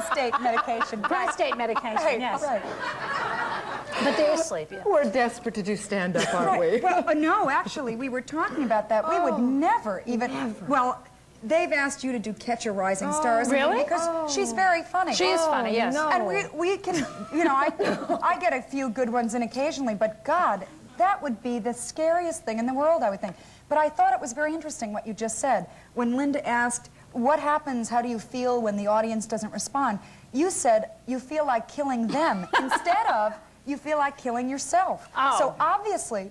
prostate medication. Prostate medication, Right, yes. right. But they're asleep, yeah. We're desperate to do stand-up, aren't we? Well, no, actually, we were talking about that. We would never even... Well, they've asked you to do Catch a Rising Star. Really? Because she's very funny. She is funny, yes. no. And we can, you know, I get a few good ones in occasionally, but God, that would be the scariest thing in the world, I would think. But I thought it was very interesting what you just said. When Linda asked, what happens, how do you feel when the audience doesn't respond? You said you feel like killing them instead of you feel like killing yourself. Oh. So obviously,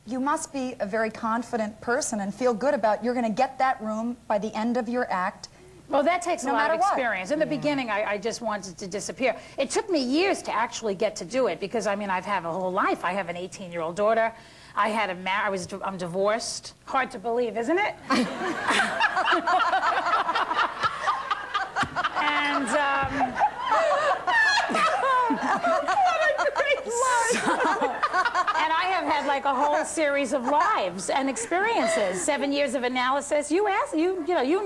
you must be a very confident person and feel good about you're going to get that room by the end of your act. Well, that takes No a lot matter of what. experience. In the beginning, I just wanted to disappear. It took me years to actually get to do it because, I mean, I've had a whole life. I have an 18-year-old daughter. I had I'm divorced. Hard to believe, isn't it? And, and I have had like a whole series of lives and experiences. 7 years of analysis. You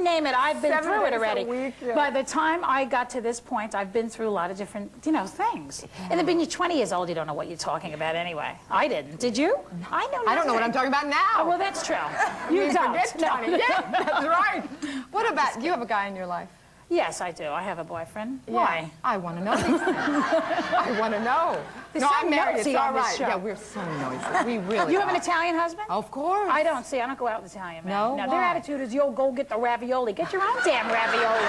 name it, I've been through it already. Week, yeah. By the time I got to this point, I've been through a lot of different, things. And then when you're 20 years old, you don't know what you're talking about anyway. I didn't. Did you? I know. I don't know what I'm talking about now. Oh, well, that's true. You don't. Forget Johnny. No. Yeah, that's right. What about, do you have a guy in your life? Yes, I do. I have a boyfriend. Yeah. Why? I want to know these things. I want to know. There's No, so I'm married. It's noisy all on this right. show. Yeah, we're so noisy. We really You have an are. Italian husband? Of course. I don't. See, I don't go out with Italian men. No? Their Why? attitude is, yo, go get the ravioli. Get your own damn ravioli.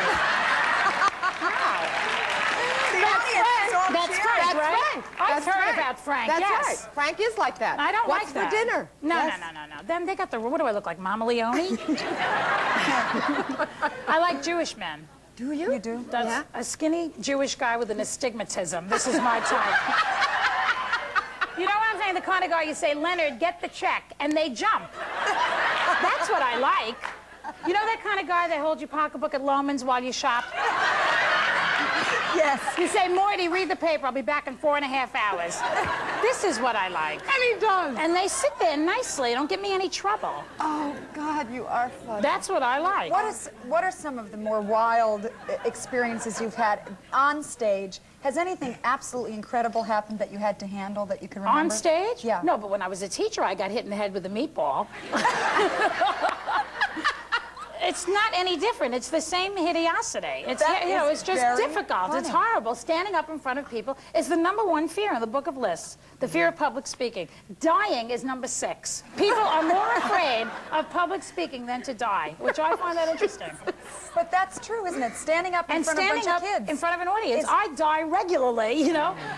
That's Frank, That's right? Frank. I've That's heard Frank. about Frank, That's yes. right. Frank is like that. I don't What's like that. for dinner? No, Yes. no. Then they got the, what do I look like, Mama Leone? I like Jewish men. Do you? You do? That's a skinny Jewish guy with an astigmatism. This is my type. You know what I'm saying? The kind of guy you say, Leonard, get the check, and they jump. That's what I like. You know that kind of guy that holds your pocketbook at Loman's while you shop? Yes. You say, Morty, read the paper. I'll be back in 4.5 hours. This is what I like. And he does. And they sit there nicely. Don't give me any trouble. Oh, God, you are funny. That's what I like. What are some of the more wild experiences you've had on stage? Has anything absolutely incredible happened that you had to handle that you can remember? On stage? Yeah. No, but when I was a teacher, I got hit in the head with a meatball. It's not any different. It's the same hideosity. It's, it's just difficult. Funny. It's horrible. Standing up in front of people is the #1 fear in the book of lists. The fear of public speaking. Dying is number 6. People are more afraid of public speaking than to die, which I find that interesting. But that's true, isn't it? Standing up in front of a bunch of kids. In front of an audience. I die regularly,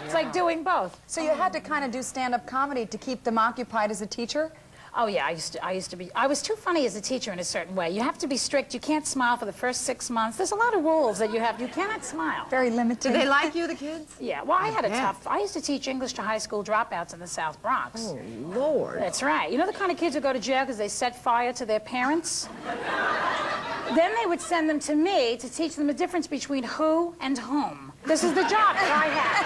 It's like doing both. So you had to kind of do stand-up comedy to keep them occupied as a teacher? Oh yeah, I was too funny as a teacher in a certain way. You have to be strict. You can't smile for the first 6 months. There's a lot of rules that you cannot smile. Very limited. Do they like you, the kids? Yeah, well, I had a tough, I used to teach English to high school dropouts in the South Bronx. Oh, Lord. That's right. You know the kind of kids who go to jail because they set fire to their parents? Then they would send them to me to teach them the difference between who and whom. This is the job that I had.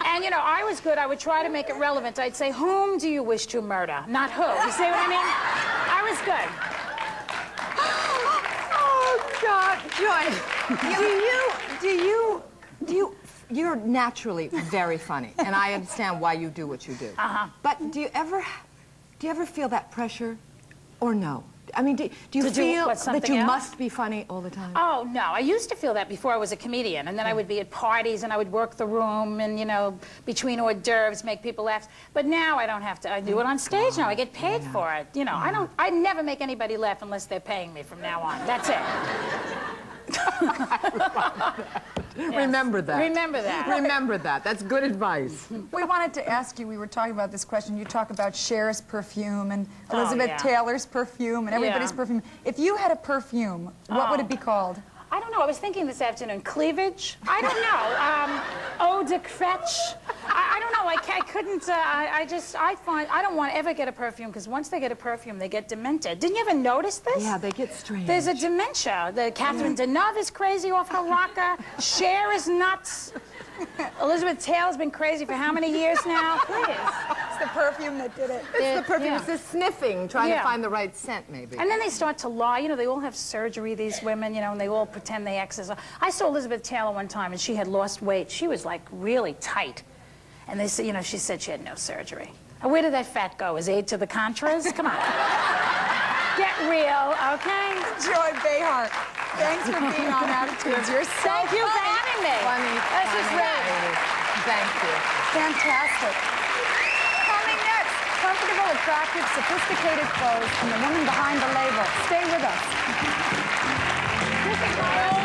And, I was good. I would try to make it relevant. I'd say, whom do you wish to murder? Not who. You see what I mean? I was good. Oh, God. Joy, you're naturally very funny, and I understand why you do what you do. Uh-huh. But do you ever feel that pressure, or no? I mean, do you feel that you must be funny all the time? Oh, no. I used to feel that before I was a comedian. And then I would be at parties and I would work the room and, between hors d'oeuvres, make people laugh. But now I don't have to. I do it on stage now. I get paid for it. I never make anybody laugh unless they're paying me from now on. That's it. Yes. Remember that. Remember that. Remember that. That's good advice. We wanted to ask you, we were talking about this question, you talk about Cher's perfume and Elizabeth Taylor's perfume and everybody's perfume. If you had a perfume, what would it be called? I don't know. I was thinking this afternoon. Cleavage? I don't know. Eau de Fetch? I don't know. I couldn't. I don't want to ever get a perfume because once they get a perfume, they get demented. Didn't you ever notice this? Yeah, they get strange. There's a dementia. Catherine Deneuve is crazy off her rocker. Cher is nuts. Elizabeth Taylor's been crazy for how many years now? Please. It's the perfume that did it. It's the perfume. It's the sniffing, trying to find the right scent, maybe. And then they start to lie. You know, they all have surgery, these women, you know, and they all pretend they exercise. I saw Elizabeth Taylor one time, and she had lost weight. She was, like, really tight. And they said, you know, she said she had no surgery. And where did that fat go? Is aid to the Contras? Come on. Get real, okay? Joy Behar, thanks for being on Attitudes. You're so Thank you for having me. This is great. Thank you. Fantastic. Coming next, comfortable, attractive, sophisticated clothes and the woman behind the label. Stay with us.